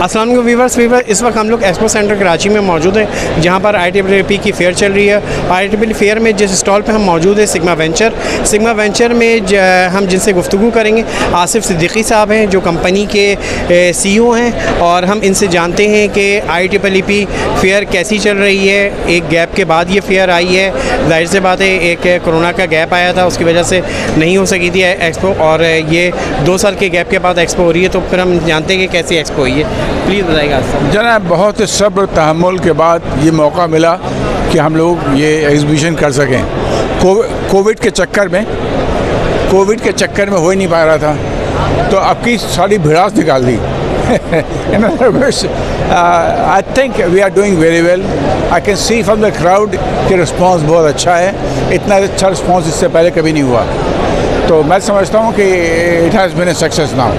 अस्सलाम वालेकुम व्यूअर्स, इस वक्त हम लोग एक्सपो सेंटर कराची में मौजूद हैं, जहां पर IEEE की फ़ेयर चल रही है। IEEE फ़ेयर में जिस स्टॉल पे हम मौजूद हैं, सिग्मा वेंचर में हम जिनसे गुफ्तगू करेंगे, आसिफ सिद्दीकी साहब हैं जो कंपनी के CEO हैं, और हम इनसे जानते हैं कि IEEE फ़ेयर कैसी चल रही है। एक गैप के बाद ये फ़ेयर आई है, जाहिर सी बात है एक कोरोना का गैप आया था, उसकी वजह से नहीं हो सकी थी एक्सपो, और ये 2 साल के गैप के बाद एक्सपो हो रही है। तो फिर हम जानते हैं कि कैसी एक्सपो हुई है, प्लीज़ बताइएगा साहब। जनाब, बहुत सब्र तहम्मुल के बाद ये मौका मिला कि हम लोग ये एग्जीबिशन कर सकें। कोविड के चक्कर में हो ही नहीं पा रहा था, तो अब की सारी भिड़ास निकाल दी। In other words, I think we are doing very well. I can see from the crowd कि रिस्पांस बहुत अच्छा है। इतना अच्छा रिस्पांस इससे पहले कभी नहीं हुआ, तो मैं समझता हूँ कि it has been a success now.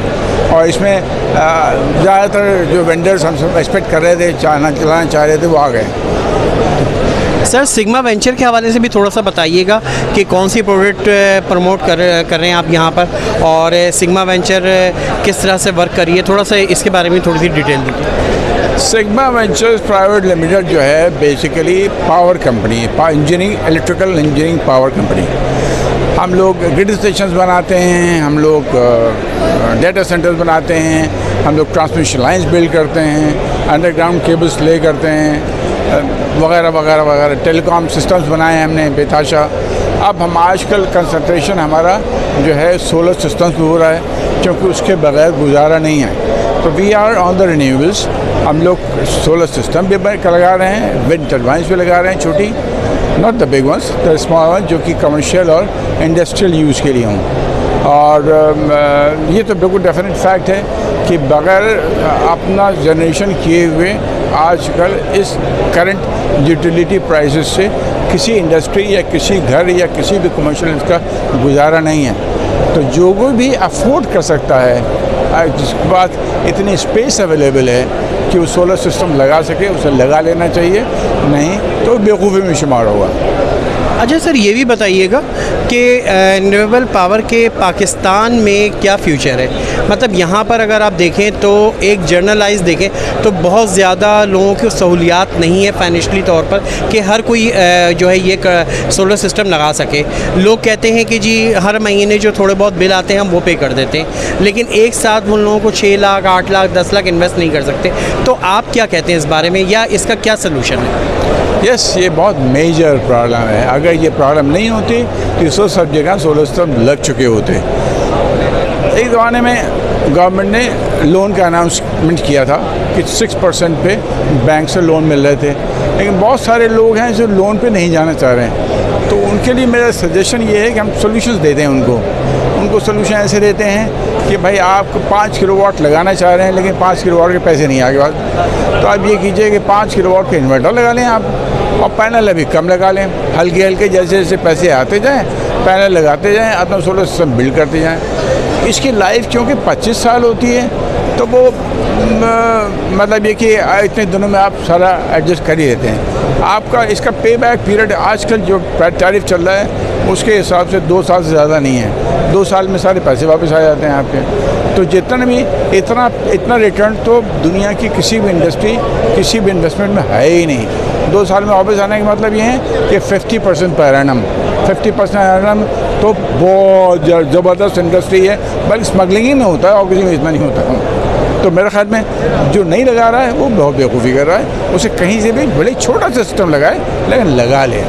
और इसमें ज़्यादातर जो वेंडर्स हम सब एक्सपेक्ट कर रहे थे, चलाना चाह रहे थे, वो आ गए। सर, सिग्मा वेंचर के हवाले से भी थोड़ा सा बताइएगा कि कौन सी प्रोडक्ट प्रमोट कर रहे हैं आप यहाँ पर, और सिग्मा वेंचर किस तरह से वर्क कर रही है, थोड़ा सा इसके बारे में थोड़ी सी डिटेल दीजिए। सिग्मा वेंचर्स प्राइवेट लिमिटेड जो है बेसिकली पावर कंपनी है, इलेक्ट्रिकल इंजीनियरिंग पावर कंपनी। हम लोग ग्रिड स्टेशंस बनाते हैं, हम लोग डेटा सेंटर्स बनाते हैं, हम लोग ट्रांसमिशन लाइंस बिल्ड करते हैं, अंडरग्राउंड केबल्स ले करते हैं, वगैरह वगैरह वगैरह। टेलीकॉम सिस्टम्स बनाए हैं हमने बेताशा। अब हम आजकल कंसंट्रेशन हमारा जो है सोलर सिस्टम्स पे हो रहा है, क्योंकि उसके बगैर गुजारा नहीं है। तो we are on the renewables. हम लोग सोलर सिस्टम भी लगा रहे हैं, विंड टर्बाइंस भी लगा रहे हैं, छोटी, not the big ones, the small one, जो कि कमर्शियल और इंडस्ट्रियल यूज़ के लिए हों। और ये तो बिल्कुल डेफिनेट फैक्ट है कि बगैर अपना जनरेशन किए हुए आजकल इस करंट यूटिलिटी प्राइसेस से किसी इंडस्ट्री या किसी घर या किसी भी कमर्शियल का गुजारा नहीं है। तो जो कोई भी अफोर्ड कर सकता है, जिसके पास इतनी स्पेस अवेलेबल है कि वो सोलर सिस्टम लगा सके, उसे लगा लेना चाहिए, नहीं तो बेवकूफ़ी में शुमार होगा। अच्छा सर, ये भी बताइएगा कि रिन्यूएबल पावर के पाकिस्तान में क्या फ्यूचर है। मतलब यहाँ पर अगर आप देखें तो एक जर्नलाइज देखें तो बहुत ज़्यादा लोगों की सहूलियात नहीं है फाइनेंशली तौर पर कि हर कोई जो है ये सोलर सिस्टम लगा सके। लोग कहते हैं कि जी हर महीने जो थोड़े बहुत बिल आते हैं हम वो पे कर देते हैं, लेकिन एक साथ उन लोगों को 6 लाख 8 लाख 10 लाख इन्वेस्ट नहीं कर सकते। तो आप क्या कहते हैं इस बारे में, या इसका क्या सलूशन है? यस, ये बहुत मेजर प्रॉब्लम है। अगर ये प्रॉब्लम नहीं होती तो इस सब जगह सोलर सिस्टम लग चुके होते। एक ज़माने में गवर्नमेंट ने लोन का अनाउंसमेंट किया था कि 6% पे बैंक से लोन मिल रहे थे, लेकिन बहुत सारे लोग हैं जो लोन पे नहीं जाना चाह रहे हैं। तो उनके लिए मेरा सजेशन ये है कि हम सोल्यूशंस देते हैं उनको सोल्यूशन ऐसे देते हैं कि भाई आप 5 किलोवाट लगाना चाह रहे हैं, लेकिन 5 किलोवाट के पैसे नहीं आगे बाद, तो आप ये कीजिए कि 5 किलोवाट के इन्वर्टर लगा लें आप, और पैनल अभी कम लगा लें, हल्के हल्के जैसे जैसे पैसे आते जाएं पैनल लगाते जाएं, अपना सोलर सिस्टम बिल्ड करते जाएं। इसकी लाइफ क्योंकि 25 साल होती है, तो वो मतलब ये कि इतने दिनों में आप सारा एडजस्ट कर ही देते हैं। आपका इसका पे बैक पीरियड आजकल जो टैरिफ चल रहा है उसके हिसाब से 2 साल से ज़्यादा नहीं है। 2 साल में सारे पैसे वापस आ जाते हैं आपके। तो जितना भी इतना रिटर्न तो दुनिया की किसी भी इंडस्ट्री, किसी भी इन्वेस्टमेंट में है ही नहीं। 2 साल में वापस आने का मतलब ये है कि 50% पर एनम, 50% एनम तो बहुत ज़बरदस्त इंडस्ट्री है। बल्कि स्मगलिंग ही नहीं होता है और किसी में इतना नहीं होता। तो मेरे ख्याल में जो नहीं लगा रहा है वो बहुत बेवकूफ़ी कर रहा है। उसे कहीं से भी भले छोटा सा सिस्टम लगाए, लेकिन लगा ले।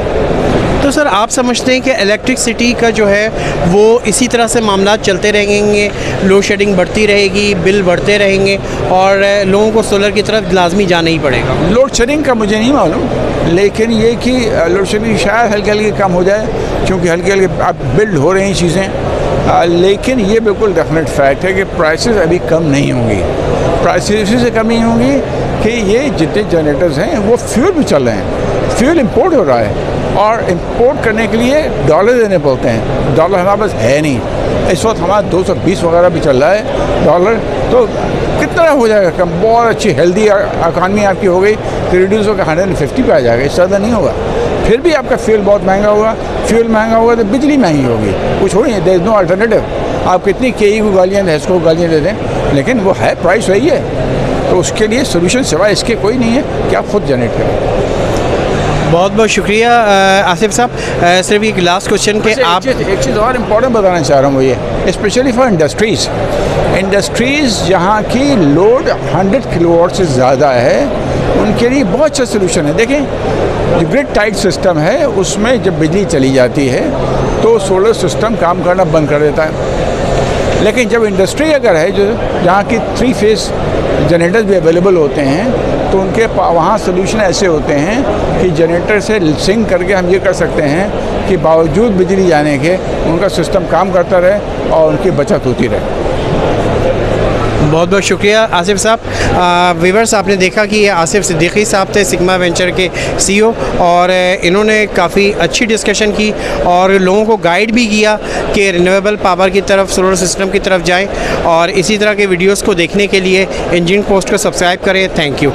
तो सर, आप समझते हैं कि इलेक्ट्रिसिटी का जो है वो इसी तरह से मामला चलते रहेंगे, लोड शेडिंग बढ़ती रहेगी, बिल बढ़ते रहेंगे, और लोगों को सोलर की तरफ लाजमी जाना ही पड़ेगा? लोड शेडिंग का मुझे नहीं मालूम, लेकिन ये कि लोड शेडिंग शायद हल्के हल्के कम हो जाए, क्योंकि हल्के हल्के अब बिल्ड हो रही चीज़ें। लेकिन ये बिल्कुल डेफिनेट फैक्ट है कि प्राइसेस अभी कम नहीं होंगी। प्राइसेस इसी से कम नहीं होंगी कि ये जितने जनरेटर्स हैं वो फ्यूल भी चल रहे हैं, फ्यूल इंपोर्ट हो रहा है, और इंपोर्ट करने के लिए डॉलर देने पड़ते हैं। डॉलर हमारे पास है नहीं इस वक्त, हमारा 220 वगैरह भी चल रहा है डॉलर। तो कितना हो जाएगा कम? बहुत अच्छी हेल्दी इकानमी आपकी हो गई तो रिड्यूस होकर 150 पे आ जाएगा, इससे ज़्यादा नहीं होगा। फिर भी आपका फ्यूल बहुत महंगा होगा, फ्यूल महंगा होगा तो बिजली महंगी होगी, कुछ हो नहीं, देयर इज़ नो अल्टरनेटिव। आप कितनी KE को गालियाँ, हैस्को को गालियाँ दे दें, लेकिन वो है, प्राइस वही है। तो उसके लिए सोल्यूशन सिवाय इसके कोई नहीं है कि आप खुद जनरेट करें। बहुत बहुत शुक्रिया आसिफ साहब। सिर्फ एक लास्ट क्वेश्चन के आप एक चीज़ और इम्पोर्टेंट बताना चाह रहा हूँ वो ये, स्पेशली फॉर इंडस्ट्रीज़ जहाँ की लोड 100 किलोवाट से ज़्यादा है, उनके लिए बहुत अच्छा सोल्यूशन है। देखें, जो ग्रिड टाइट सिस्टम है उसमें जब बिजली चली जाती है तो सोलर सिस्टम काम करना बंद कर देता है। लेकिन जब इंडस्ट्री अगर है जो जहाँ की 3 फेस जनरेटर्स भी अवेलेबल होते हैं, तो उनके वहाँ सोल्यूशन ऐसे होते हैं कि जनरेटर से सिंक करके हम ये कर सकते हैं कि बावजूद बिजली जाने के उनका सिस्टम काम करता रहे और उनकी बचत होती रहे। बहुत बहुत शुक्रिया आसिफ साहब। व्यूअर्स, आपने देखा कि ये आसिफ सिद्दीकी साहब थे, सिग्मा वेंचर के सीईओ, और इन्होंने काफ़ी अच्छी डिस्कशन की और लोगों को गाइड भी किया कि रिन्यूएबल पावर की तरफ, सोलर सिस्टम की तरफ जाएं। और इसी तरह के वीडियोस को देखने के लिए इंजीनियरिंग पोस्ट को सब्सक्राइब करें। Thank you.